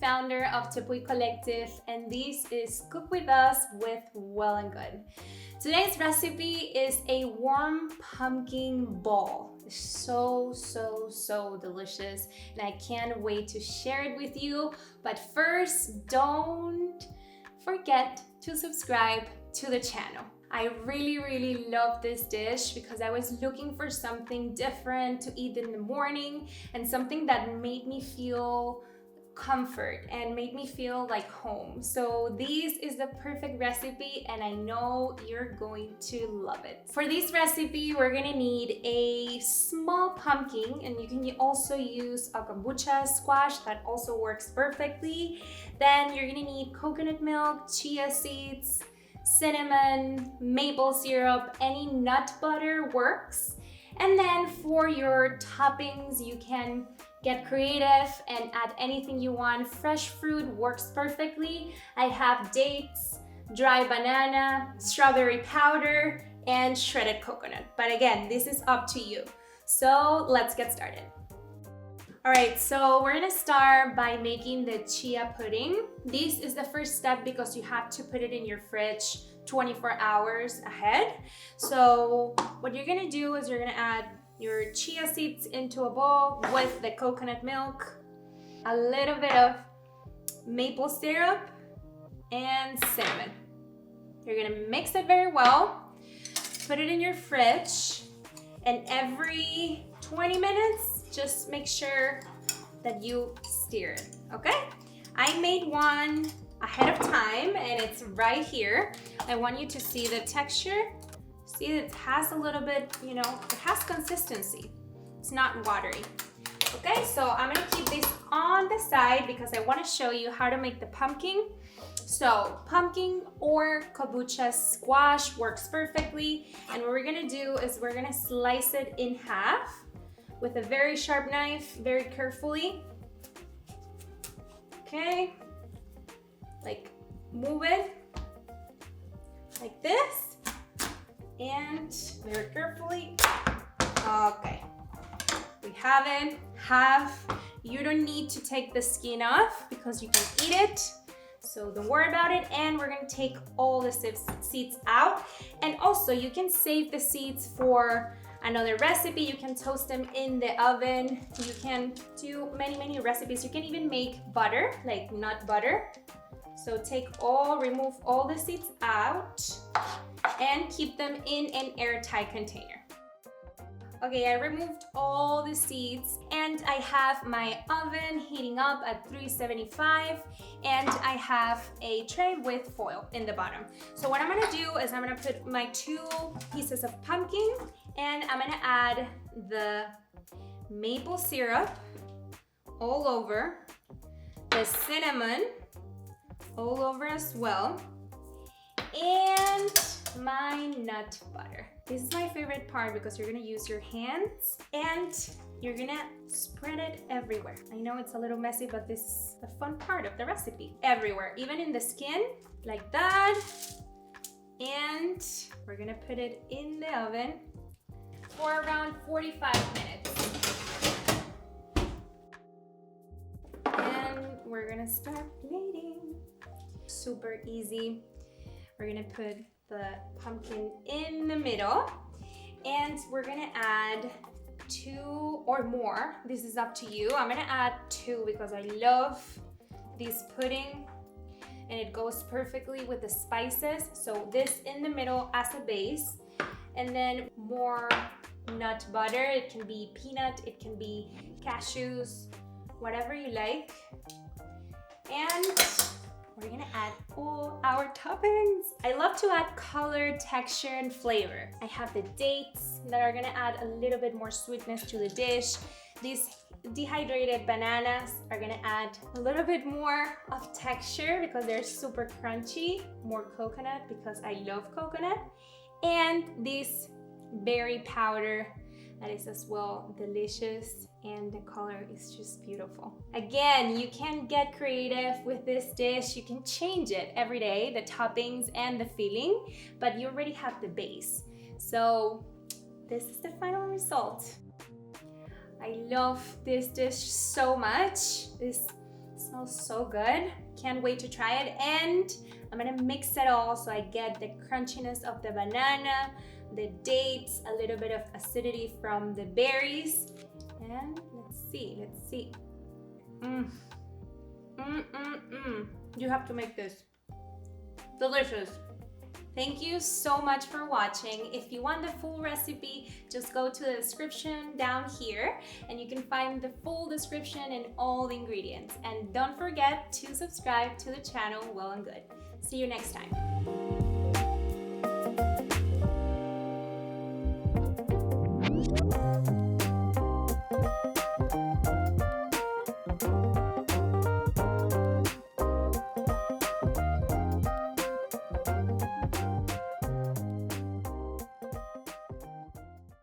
founder of Tepuy Collective, and this is Cook With Us with Well+Good. Today's recipe is a warm pumpkin ball. It's so delicious, and I can't wait to share it with you. But first, don't forget to subscribe to the channel. I really love this dish because I was looking for something different to eat in the morning and something that made me feel comfort and made me feel like home. So this is the perfect recipe and I know you're going to love it. For this recipe, we're gonna need a small pumpkin, and you can also use a kombucha squash that also works perfectly. Then you're gonna need coconut milk, chia seeds, cinnamon, maple syrup, any nut butter works. And then for your toppings, you can get creative and add anything you want. Fresh fruit works perfectly. I have dates, dry banana, strawberry powder, and shredded coconut. But again, this is up to you. So let's get started. All right, so we're gonna start by making the chia pudding. This is the first step because you have to put it in your fridge 24 hours ahead. So what you're gonna do is you're gonna add your chia seeds into a bowl with the coconut milk, a little bit of maple syrup, and cinnamon. You're gonna mix it very well, put it in your fridge, and every 20 minutes, just make sure that you stir it, okay? I made one ahead of time and it's right here. I want you to see the texture. See, it has a little bit, it has consistency. It's not watery. Okay, so I'm gonna keep this on the side because I wanna show you how to make the pumpkin. So pumpkin or kombucha squash works perfectly. And what we're gonna do is we're gonna slice it in half with a very sharp knife, very carefully. Okay, like move it like this and very carefully. Okay, we have it half. You don't need to take the skin off because you can eat it. So don't worry about it. And we're gonna take all the seeds out. And also you can save the seeds for another recipe. You can toast them in the oven. You can do many recipes. You can even make butter, like nut butter. So remove all the seeds out and keep them in an airtight container. Okay, I removed all the seeds and I have my oven heating up at 375 and I have a tray with foil in the bottom. So what I'm gonna do is I'm gonna put my 2 pieces of pumpkin and I'm gonna add the maple syrup all over, the cinnamon all over as well, and my nut butter. This is my favorite part because you're gonna use your hands and you're gonna spread it everywhere. I know it's a little messy, but this is the fun part of the recipe. Everywhere, even in the skin, like that. And we're gonna put it in the oven for around 45 minutes. And we're gonna start plating. Super easy. We're gonna put the pumpkin in the middle and we're gonna add 2 or more. This is up to you. I'm gonna add 2 because I love this pudding and it goes perfectly with the spices. So this in the middle as a base, and then more nut butter. It can be peanut, it can be cashews, whatever you like. And we're gonna add all our toppings. I love to add color, texture, and flavor. I have the dates that are gonna add a little bit more sweetness to the dish. These dehydrated bananas are gonna add a little bit more of texture because they're super crunchy. More coconut because I love coconut. And this berry powder that is as well delicious, and the color is just beautiful. Again, you can get creative with this dish. You can change it every day, the toppings and the filling, but you already have the base. So this is the final result. I love this dish so much. This smells so good. Can't wait to try it. And I'm gonna mix it all so I get the crunchiness of the banana, the dates, a little bit of acidity from the berries. And let's see. You have to make this. Delicious. Thank you so much for watching. If you want the full recipe, just go to the description down here and you can find the full description and all the ingredients. And don't forget to subscribe to the channel Well and Good. See you next time.